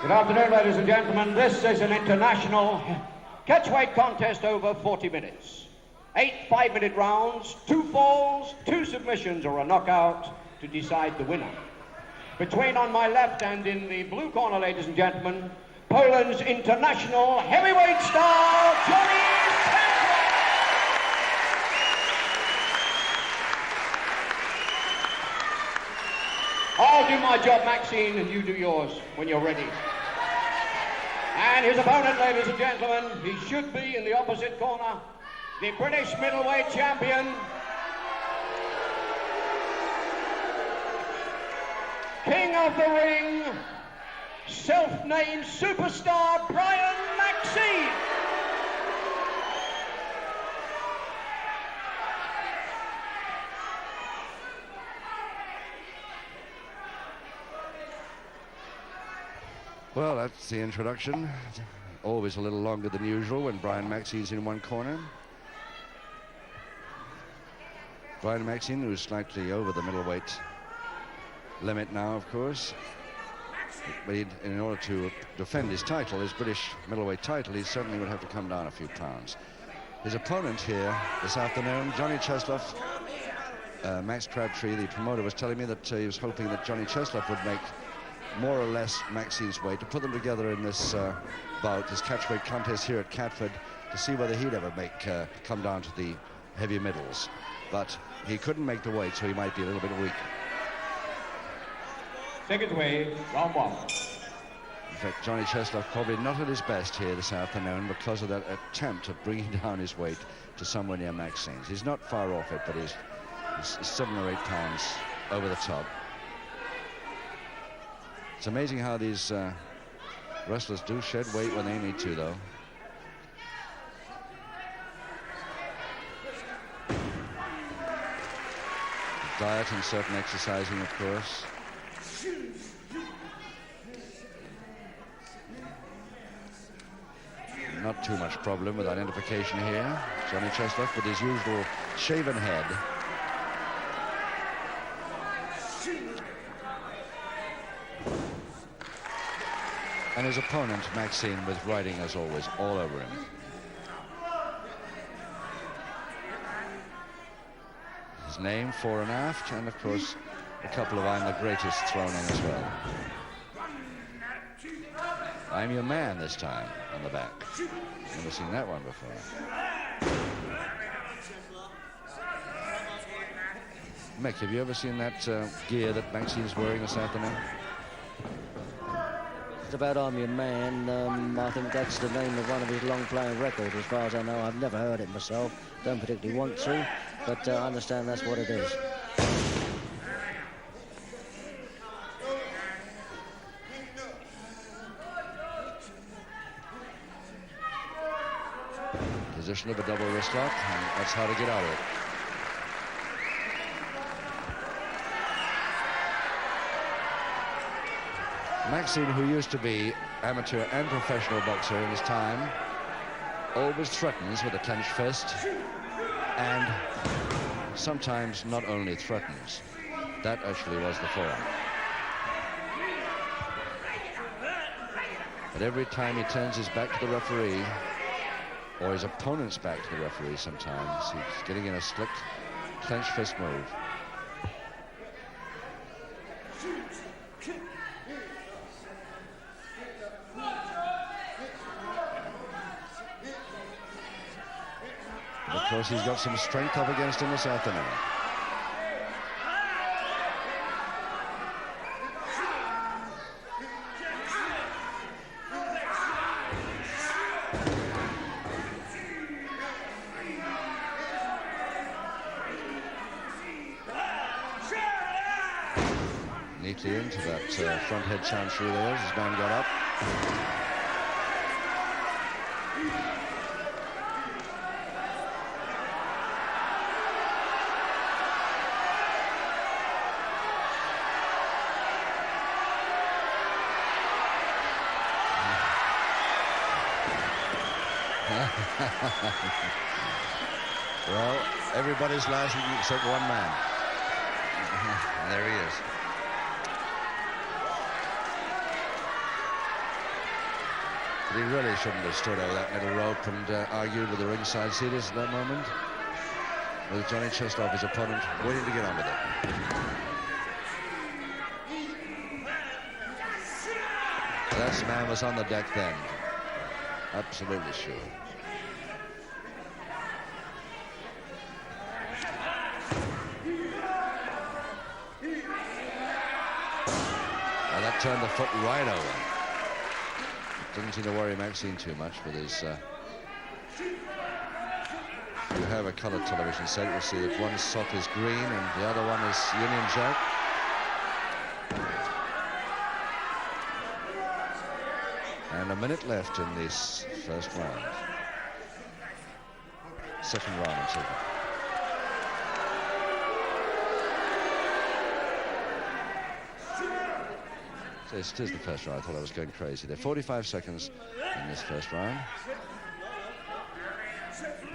Good afternoon, ladies and gentlemen. This is an international catchweight contest over 40 minutes. 8 5-minute rounds, 2 falls, 2 submissions or a knockout to decide the winner. Between on my left and in the blue corner, ladies and gentlemen, Poland's international heavyweight star, Johnny Czeslaw. I'll do my job, Maxine, and you do yours when you're ready. And his opponent, ladies and gentlemen, he should be in the opposite corner, the British middleweight champion, King of the Ring, self-named superstar Brian Maxine. Well, that's the introduction. Always a little longer than usual when Brian Maxine's in one corner. Brian Maxine, who's slightly over the middleweight limit now, of course. But in order to defend his title, his British middleweight title, he certainly would have to come down a few pounds. His opponent here this afternoon, Johnny Czeslaw, Max Crabtree, the promoter, was telling me that he was hoping that Johnny Czeslaw would make more or less Maxine's weight, to put them together in this bout, this catchweight contest here at Catford, to see whether he'd ever come down to the heavy middles. But he couldn't make the weight, so he might be a little bit weak. Second weight, round 1. In fact, Johnny Czeslaw probably not at his best here this afternoon because of that attempt at bringing down his weight to somewhere near Maxine's. He's not far off it, but he's 7 or 8 pounds over the top. It's amazing how these wrestlers do shed weight when they need to, though. Diet and certain exercising, of course. Not too much problem with identification here. Johnny Czeslaw with his usual shaven head. And his opponent, Maxine, with writing, as always, all over him. His name, fore and aft, and of course, a couple of "I'm the greatest" thrown in as well. "I'm your man" this time on the back. Never seen that one before. Mick, have you ever seen that gear that Maxine's wearing this afternoon? About "I'm Your Man," I think that's the name of one of his long-playing records. As far as I know, I've never heard it myself, don't particularly want to, but I understand that's what it is. Position of a double wrist lock, and that's how to get out of it. Maxine, who used to be amateur and professional boxer in his time, always threatens with a clenched fist, and sometimes not only threatens. That actually was the form. But every time he turns his back to the referee, or his opponent's back to the referee sometimes, he's getting in a slick clenched fist move. Of course, he's got some strength up against him this afternoon. Neatly into that front head chancery there as his man got up. Well, everybody's laughing except one man. There he is. But he really shouldn't have stood over that middle rope and argued with the ringside seaters at that moment. With Johnny Czeslaw, his opponent, waiting to get on with it. That man was on the deck then. Absolutely sure. Well, that turned the foot right over. Didn't seem to worry Maxine too much with his... If you have a colored television set, you'll see that one sock is green and the other one is Union Jack. And a minute left in this first round. Second round, I'm taking. This is the first round. I thought I was going crazy. There are 45 seconds in this first round.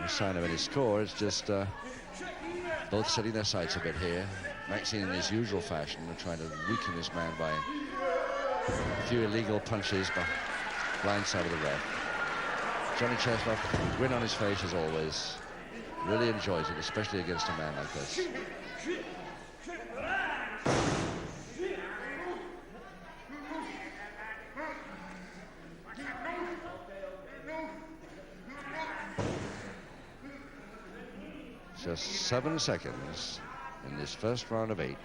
No sign of any score. It's just both setting their sights a bit here. Maxine, in his usual fashion, trying to weaken this man by a few illegal punches by blind side of the ref. Johnny Czeslaw, grin on his face as always. Really enjoys it, especially against a man like this. Just 7 seconds in this first round of 8,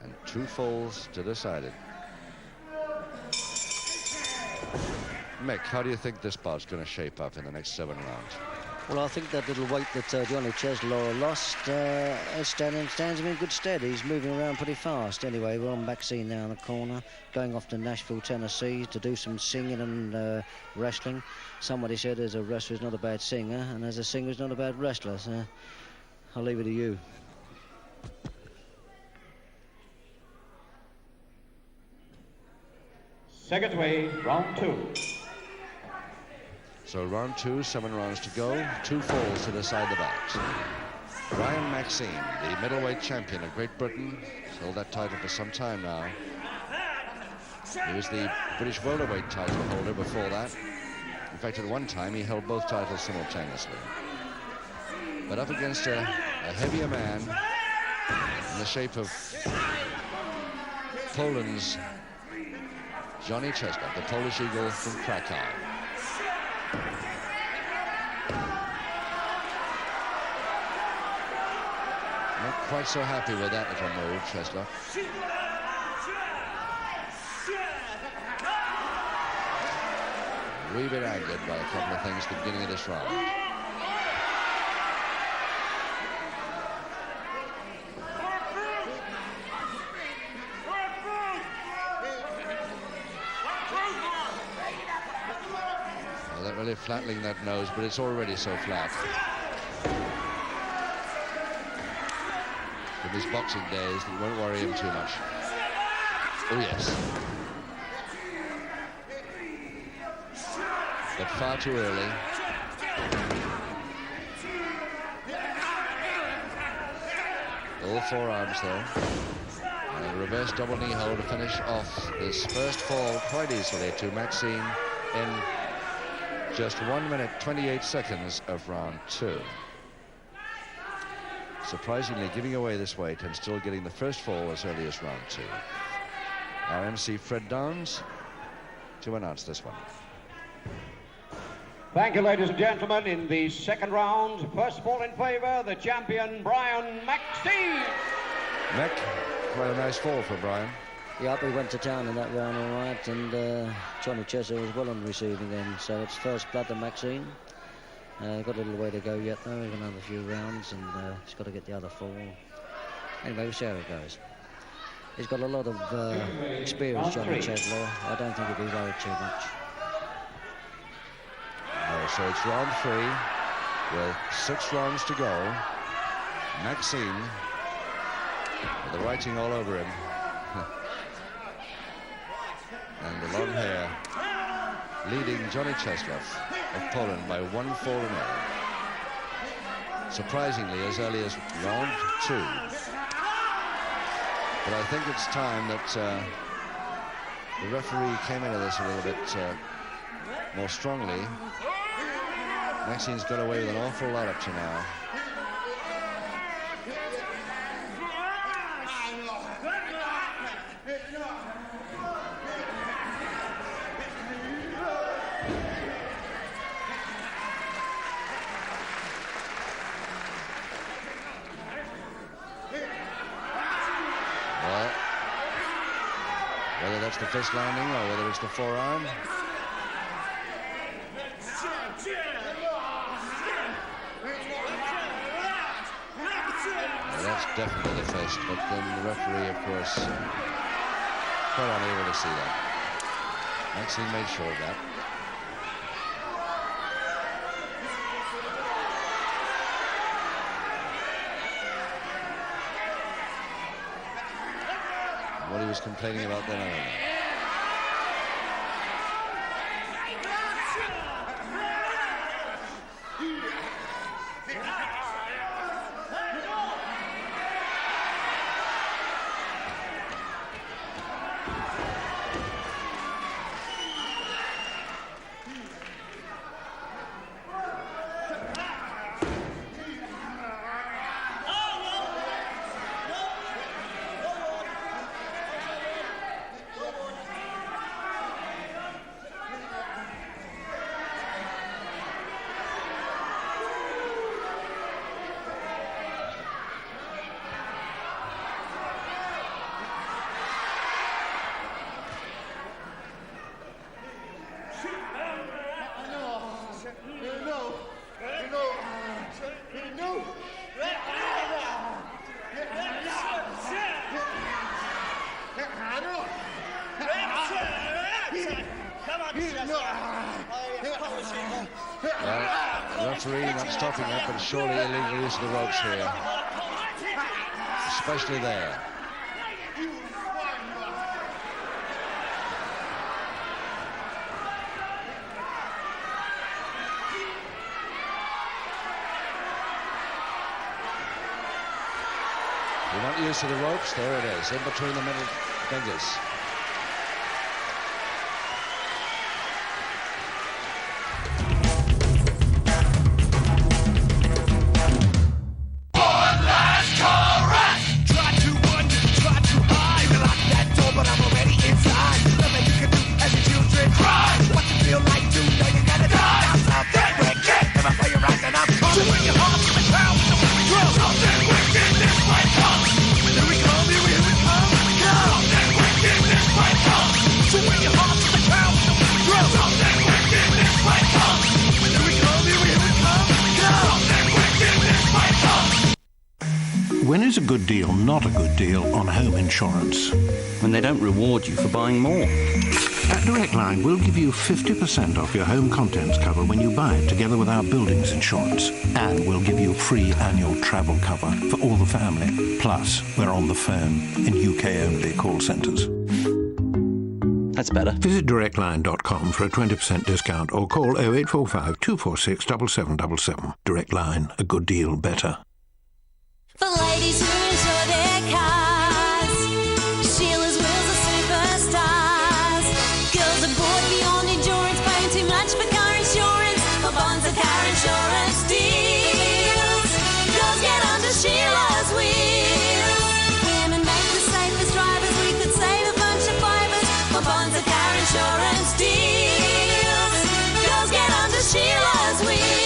and 2 falls to decide it. Mick, how do you think this bout's going to shape up in the next 7 rounds? Well, I think that little weight that Johnny Czeslaw lost stands him in good stead. He's moving around pretty fast. Anyway, we're on Maxine now in the corner, going off to Nashville, Tennessee to do some singing and wrestling. Somebody said there's a wrestler who's not a bad singer, and there's a singer who's not a bad wrestler. So I'll leave it to you. Seconds away, round 2. So round 2, 7 rounds to go, 2 falls to decide the bout. Brian Maxine, the middleweight champion of Great Britain, has held that title for some time now. He was the British welterweight title holder before that. In fact, at one time, he held both titles simultaneously. But up against a heavier man in the shape of Poland's Johnny Czeslaw, the Polish Eagle from Krakow. Not quite so happy with that little move, Czeslaw. A wee bit angered by a couple of things at the beginning of this round. Well, they're really flattening that nose, but it's already so flat. From his boxing days, it won't worry him too much. Oh, yes. But far too early. All 4 arms there. And a reverse double knee hold to finish off this first fall quite easily to Maxine in just 1 minute 28 seconds of round 2. Surprisingly giving away this weight and still getting the first fall as early as round 2. Our MC Fred Downs to announce this one. Thank you, ladies and gentlemen. In the second round, first fall in favor, the champion, Brian Maxine. Mick, quite a nice fall for Brian. Yep, he went to town in that round all right, and Johnny Czeslaw was well on the receiving end, so it's first blood to Maxine. Got a little way to go yet, though. We've got another few rounds, and he's got to get the other fall. Anyway, we'll see how it goes. He's got a lot of experience, Johnny Czeslaw. I don't think he'll be worried too much. No, so it's round 3 with 6 rounds to go. Maxine with the writing all over him. And the long hair leading Johnny Czeslaw of Poland by 1 fall in all. Surprisingly, as early as round 2. But I think it's time that the referee came into this a little bit more strongly. Maxine's got away with an awful lot up to now. Well, whether that's the fist landing or whether it's the forearm. That's definitely the fist, but then the referee, of course, quite unable to see that. Maxine made sure of that. What he was complaining about then, I don't know. Well, referee not stopping that, but surely illegal use of the ropes here, especially there. You're not used to the ropes. There it is, in between the middle fingers. When is a good deal not a good deal on home insurance? When they don't reward you for buying more. At Direct Line, we'll give you 50% off your home contents cover when you buy it together with our buildings insurance. And we'll give you free annual travel cover for all the family. Plus, we're on the phone in UK-only call centres. That's better. Visit directline.com for a 20% discount or call 0845 246 7777. Direct Line, a good deal better. For ladies who enjoy their cars, Sheila's wheels are superstars. Girls are bored beyond endurance, paying too much for car insurance. For bonds of car insurance deals, girls get under Sheila's wheels. Women make the safest drivers, we could save a bunch of fibers. For bonds of car insurance deals, girls get under Sheila's wheels.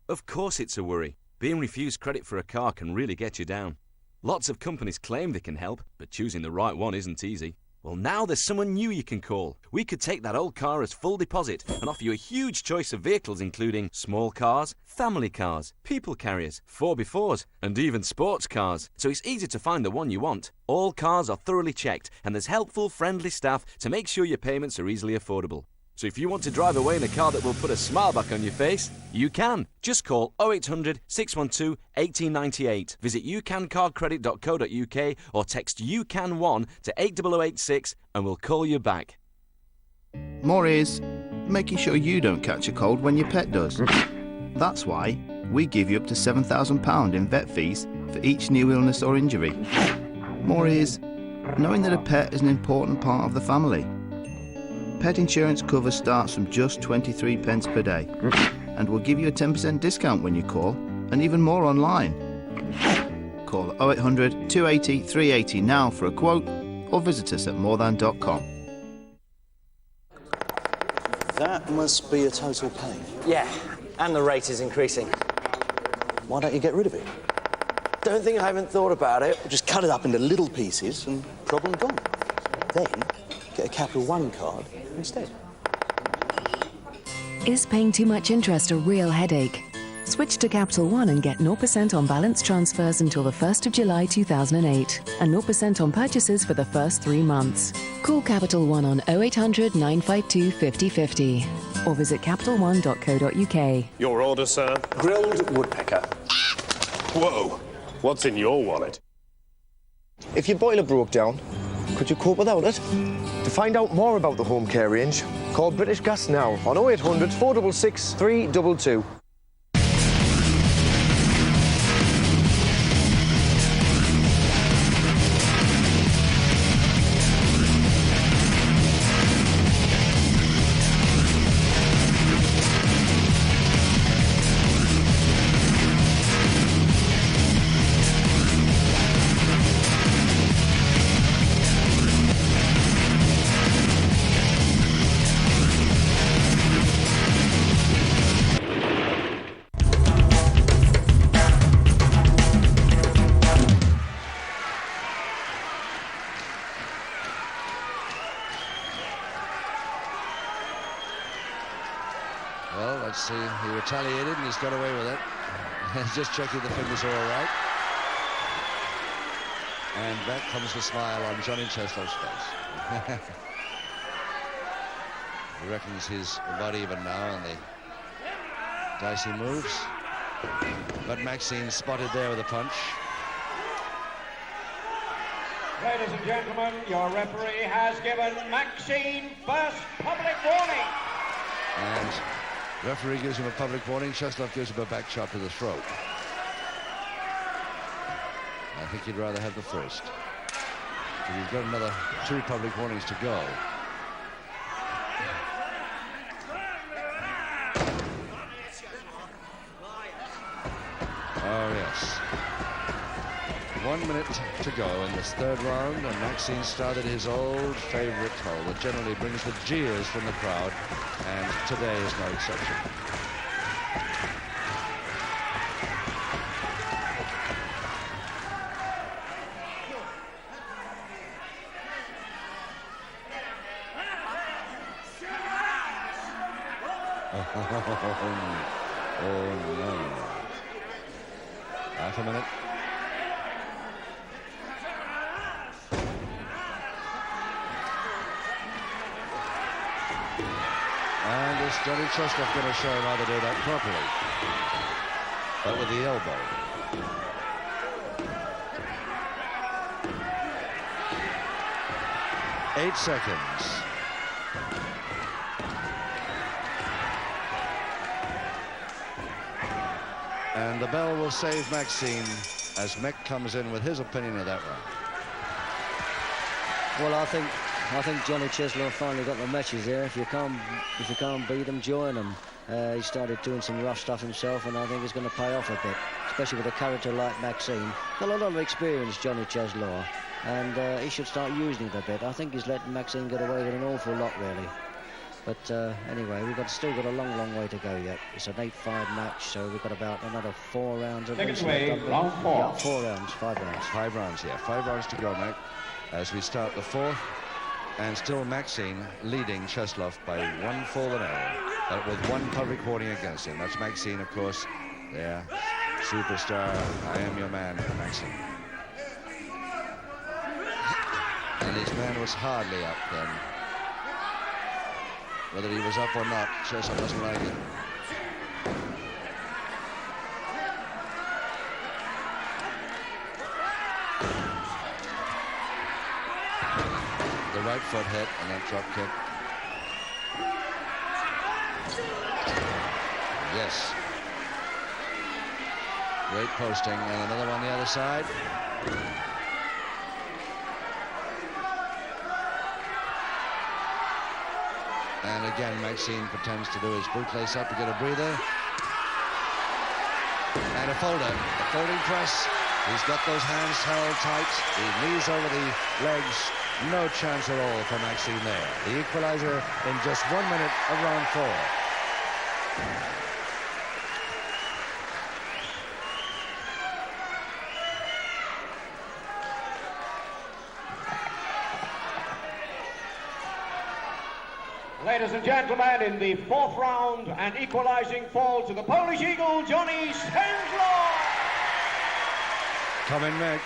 Of course it's a worry. Being refused credit for a car can really get you down. Lots of companies claim they can help, but choosing the right one isn't easy. Well, now there's someone new you can call. We could take that old car as full deposit and offer you a huge choice of vehicles including small cars, family cars, people carriers, 4x4s, and even sports cars. So it's easy to find the one you want. All cars are thoroughly checked and there's helpful, friendly staff to make sure your payments are easily affordable. So if you want to drive away in a car that will put a smile back on your face, you can. Just call 0800 612 1898. Visit youcancardcredit.co.uk or text YouCan1 to 80086 and we'll call you back. More is making sure you don't catch a cold when your pet does. That's why we give you up to £7,000 in vet fees for each new illness or injury. More is knowing that a pet is an important part of the family. Pet insurance cover starts from just 23 pence per day and will give you a 10% discount when you call, and even more online. Call 0800 280 380 now for a quote, or visit us at morethan.com. That must be a total pain. Yeah, and the rate is increasing. Why don't you get rid of it? Don't think I haven't thought about it. Just cut it up into little pieces and problem gone. Then get a Capital One card instead. Is paying too much interest a real headache? Switch to Capital One and get 0% on balance transfers until the 1st of July 2008 and 0% on purchases for the first 3 months. Call Capital One on 0800 952 5050 or visit capitalone.co.uk. Your order, sir? Grilled woodpecker. Whoa! What's in your wallet? If your boiler broke down, could you cope without it? To find out more about the home care range, call British Gas now on 0800 466 322. Well, let's see. He retaliated and he's got away with it. Just checking the fingers are all right. And back comes the smile on Johnny Czeslaw's face. He reckons he's about even now on the dicey moves. But Maxine spotted there with a punch. Ladies and gentlemen, your referee has given Maxine first public warning. And referee gives him a public warning. Czeslaw gives him a back shot to the throat. I think he'd rather have the first. So he's got another 2 public warnings to go. Oh, yes. 1 minute to go in this 3rd round, and Maxine started his old favorite hole that generally brings the jeers from the crowd, and today is no exception. Oh, no. Half a minute. And is Johnny Czeslaw going to show him how to do that properly? But with the elbow. Eight seconds. And the bell will save Maxine as Mick comes in with his opinion of that one. Well, I think Johnny Czeslaw finally got the message there. If you can't beat them, join them. He started doing some rough stuff himself, and I think it's going to pay off a bit, especially with a character like Maxine. Got a lot of experience, Johnny Czeslaw, and he should start using it a bit. I think he's letting Maxine get away with an awful lot, really. But anyway, we've still got a long way to go yet. It's an 8-5 match, so we've got about another 4 rounds. Take it away, round 4. Yeah, 4 rounds, 5 rounds. 5 rounds, yeah. 5 rounds to go, Mac, as we start the 4th. And still Maxine leading Czeslaw by 1 full and 0, but with 1 public warning against him. That's Maxine, of course. Yeah, superstar, I am your man, Maxine. And his man was hardly up then. Whether he was up or not, Czeslaw doesn't like it. The right foot hit and that drop kick. Yes. Great posting, and another on the other side. And again, Maxine pretends to do his bootlace up to get a breather. And a folder, a folding press. He's got those hands held tight. He knees over the legs. No chance at all for Maxine there. The equalizer in just 1 minute of round 4. Ladies and gentlemen, in the 4th round and equalising fall to the Polish Eagle, Johnny Czeslaw. Come in, Meg.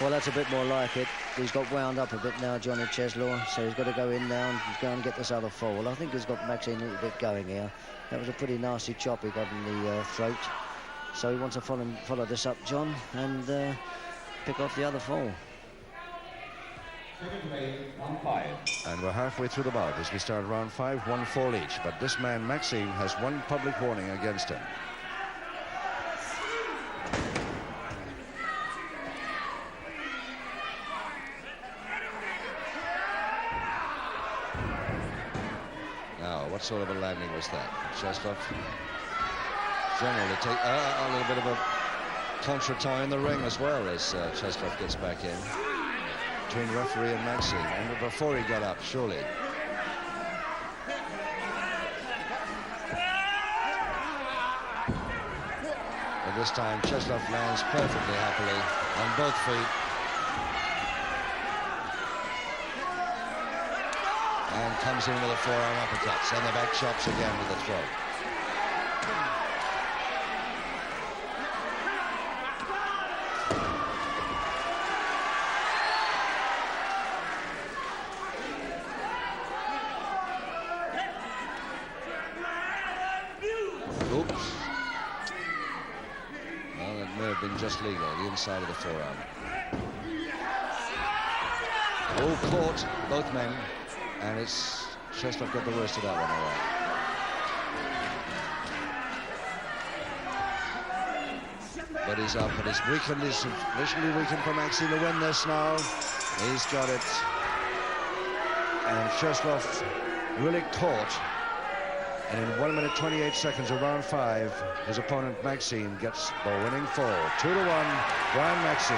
Well, that's a bit more like it. He's got wound up a bit now, Johnny Czeslaw, so he's got to go in now and go and get this other fall. I think he's got Maxine a little bit going here. That was a pretty nasty chop he got in the throat. So he wants to follow this up, John, and pick off the other fall. And we're halfway through the bout as we start round 5, 1 fall each. But this man, Maxine, has one public warning against him. Now, what sort of a landing was that? Czeslaw generally take a little bit of a contretemps in the ring as well as Czeslaw gets back in. Between referee and Maxine, and before he got up, surely. But this time, Czeslaw lands perfectly happily on both feet. And comes in with a forearm uppercuts, and the back chops again with the throat. Just legal, the inside of the forearm. All caught, both men, and it's Czeslaw got the worst of that one, all right. But he's up, and he's weakened, he's sufficiently weakened for Maxine to win this now. He's got it. And Czeslaw really caught. And in 1 minute 28 seconds of round 5, his opponent Maxine gets the winning fall. 2-1, Brian Maxine.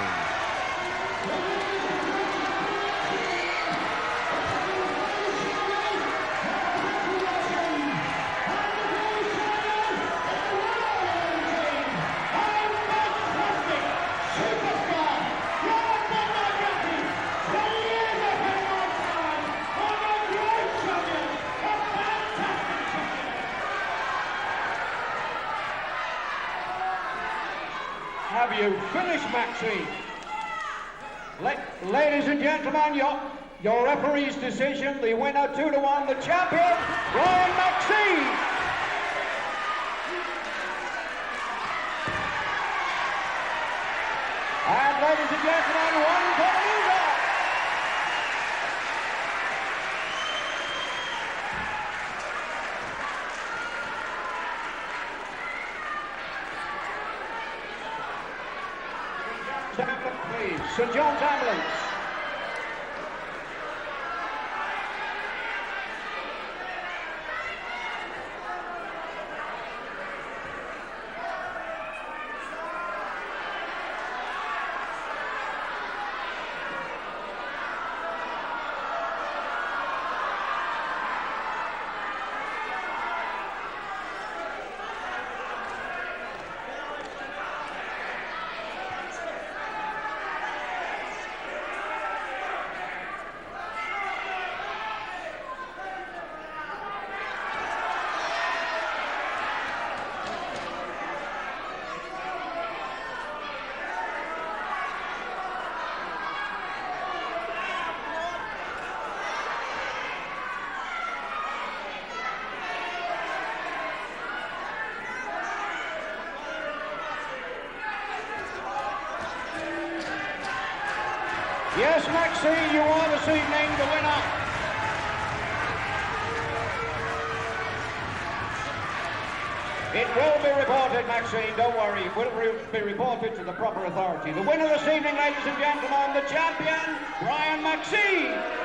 Have you finished, Maxine? Ladies and gentlemen, your referee's decision, the winner 2-1, the champion, Brian Maxine. And ladies and gentlemen, one for the loser. Please, St. John's Ambulance. Yes, Maxine, you are this evening the winner. It will be reported, Maxine, don't worry. It will be reported to the proper authority. The winner this evening, ladies and gentlemen, the champion, Brian Maxine.